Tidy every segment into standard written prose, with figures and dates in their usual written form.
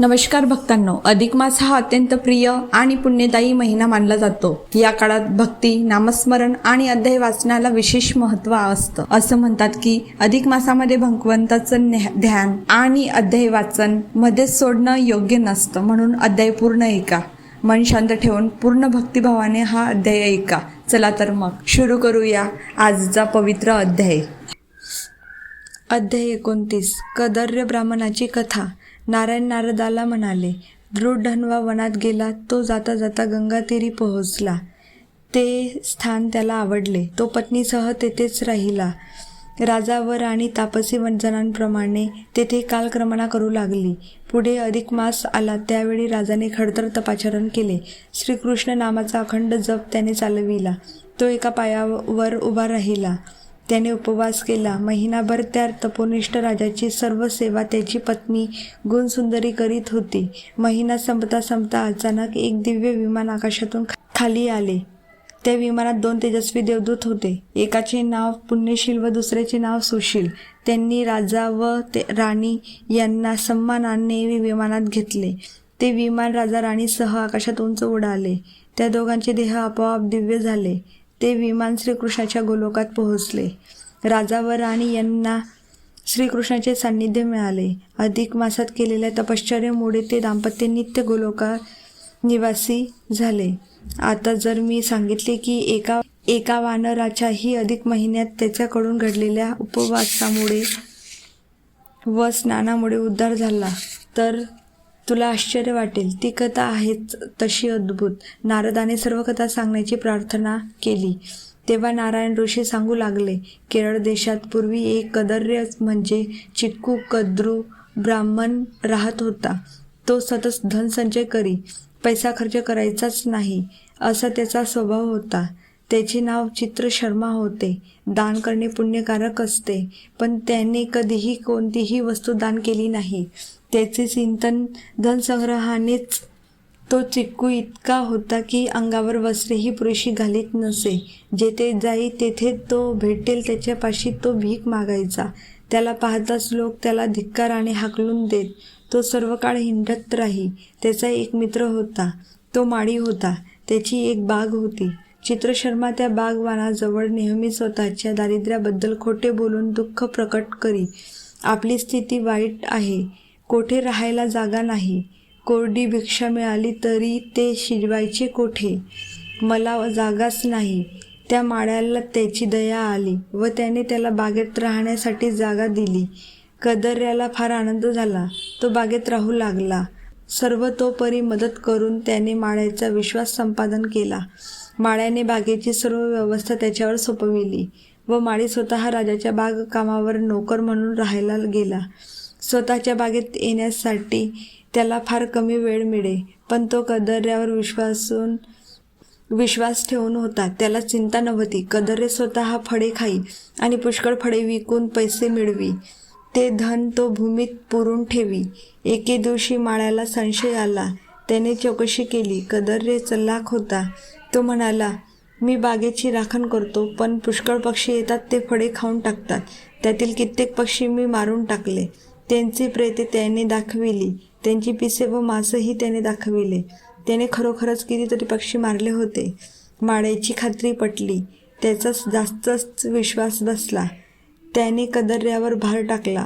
नमस्कार भक्तांनो, अधिक मास हा अत्यंत प्रिय आणि पुण्यदायी महिना मानला जातो। या काळात भक्ती, नामस्मरण आणि अध्याय वाचनाला विशेष महत्त्व असतं। असं म्हणतात की अधिक मासामध्ये भगवंताचं ध्यान आणि अध्याय वाचन मध्येच सोडणं योग्य नसतं, म्हणून अध्याय पूर्ण ऐका। मन शांत ठेवून पूर्ण भक्तिभावाने हा अध्याय ऐका। चला तर मग सुरू करूया आजचा पवित्र अध्याय। अध्याय 29। कदर्य ब्राह्मणाची कथा। नारायण नारदाला म्हणाले, दृढधन्वा वनात गेला। तो जाता जाता गंगातीरी पोहोचला। ते स्थान त्याला आवडले। तो पत्नीसह तेथेच राहिला। राजा व राणी तापसी जनांप्रमाणे तेथे कालक्रमणा करू लागली। पुढे अधिक मास आला, त्यावेळी राजाने खडतर तपाचरण केले। श्रीकृष्ण नामाचा अखंड जप त्याने चालविला। तो एका पायावर उभा राहिला। त्याने उपवास केला। महिनाभर त्या तपोनिष्ठ राजाची सर्व सेवा त्याची पत्नी गुणसुंदरी करीत होती। महिना संपता संपता अचानक एक दिव्य विमान आकाशातून खाली आले। त्या विमानात 2 तेजस्वी देवदूत होते। एकाचे नाव पुण्यशील व दुसऱ्याचे नाव सुशील। त्यांनी राजा व राणी यांना सन्मानाने विमानात घेतले। ते विमान राजा राणीसह आकाशात उंच उडाले। त्या दोघांचे देह आपोआप दिव्य झाले। ते विमान श्रीकृष्णाच्या गोलोकात पोहोचले। राजा व राणी यांना श्रीकृष्णाचे सान्निध्य मिळाले। अधिक मासात केलेल्या तपश्चर्येमुळे ते दाम्पत्य नित्य गोलोकात निवासी झाले। आता जर मी सांगितले की एका वानराचाही अधिक महिन्यात त्याच्याकडून घडलेल्या उपवासामुळे व स्नानामुळे उद्धार झाला, तर तुला आश्चर्य वाटेल। ती कथा आहेच तशी अद्भुत। नारदाने सर्व कथा सांगण्याची प्रार्थना केली। तेव्हा नारायण ऋषी सांगू लागले, केरळ देशात पूर्वी एक कदर्य म्हणजे चिक्कू कद्रू ब्राह्मण राहत होता। तो सतत धनसंचय करी, पैसा खर्च करायचाच नाही असा त्याचा स्वभाव होता। त्याचे नाव चित्रशर्मा होते। दान करणे पुण्यकारक असते, पण त्याने कधीही कोणतीही वस्तू दान केली नाही। त्याचे चिंतन धनसंग्रहानेच तो चिक्कू इतका होता की अंगावर वस्त्रेही पुरेशी घालीत नसे। जेथे जाई तेथे तो भेटेल त्याच्यापाशी तो भीक मागायचा। त्याला पाहताच लोक त्याला धिक्काराने हाकलून देत। तो सर्व काळ हिंडत राही। त्याचा एक मित्र होता, तो माळी होता। त्याची एक बाग होती। चित्रशर्मा त्या बागवानाजवळ नेहमी स्वतःच्या दारिद्र्याबद्दल खोटे बोलून दुःख प्रकट करी। आपली स्थिती वाईट आहे, कोठे राहायला जागा नाही, कोरडी भिक्षा मिळाली तरी ते शिजवायचे कोठे, मला जागाच नाही। त्या माळ्याला त्याची दया आली व त्याने त्याला बागेत राहण्यासाठी जागा दिली। कदर्याला फार आनंद झाला। तो बागेत राहू लागला। सर्वतोपरी मदत करून त्याने माळ्याचा विश्वास संपादन केला। माळ्याने बागेची सर्व व्यवस्था त्याच्यावर सोपविली व माळी स्वतः राजाच्या बागकामावर नोकर म्हणून राहायला गेला। स्वतःच्या बागेत येण्यासाठी त्याला फार कमी वेळ मिळे, पण तो कदर्यावर विश्वास ठेवून होता। त्याला चिंता नव्हती। कदर्य स्वतः फळे खाई आणि पुष्कळ फळे विकून पैसे मिळवी। ते धन तो भूमीत पुरून ठेवी। एके दिवशी माळ्याला संशय आला। त्याने चौकशी केली। कदर्य चलाख होता। तो म्हणाला, मी बागेची राखण करतो, पण पुष्कळ पक्षी येतात, ते फळे खाऊन टाकतात। त्यातील कित्येक पक्षी मी मारून टाकले। त्यांची प्रेते त्याने दाखविली। त्यांची पिसे व मांसही त्याने दाखविले। त्याने खरोखरच कितीतरी पक्षी मारले होते। माळ्याची खात्री पटली। त्याचा जास्तच विश्वास बसला। त्याने कदर्यावर भार टाकला।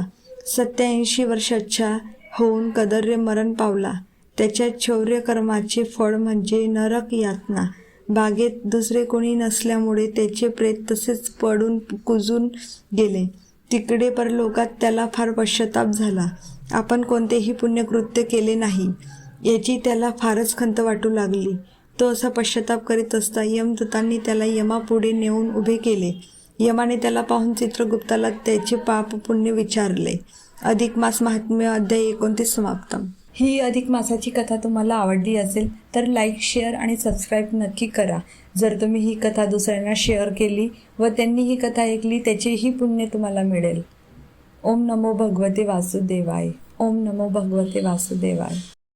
87 वर्षाचा होऊन कदर्य मरण पावला। त्याच्या शौर्यकर्माचे फळ म्हणजे नरक यातना। बागेत दुसरे कोणी नसल्यामुळे त्याचे प्रेत तसेच पडून कुजून गेले। तिकडे परलोकात त्याला फार पश्चाताप झाला। आपण कोणतेही पुण्यकृत्य केले नाही याची त्याला फारच खंत वाटू लागली। तो असा पश्चाताप करीत असता यमदूतांनी त्याला यमापुढे नेऊन उभे केले। यमाने त्याला पाहून चित्रगुप्ताला त्याचे पाप पुण्य विचारले। अधिक मास महात्म्य अध्याय 29 समाप्त। ही अधिक मासाची कथा तुम्हाला आवडली असेल तर लाईक, शेअर आणि सबस्क्राईब नक्की करा। जर तुम्ही ही कथा दुसऱ्यांना शेअर केली व त्यांनी ही कथा ऐकली, त्याचेही पुण्य तुम्हाला मिळेल। ओम नमो भगवते वासुदेवाय। ओम नमो भगवते वासुदेवाय।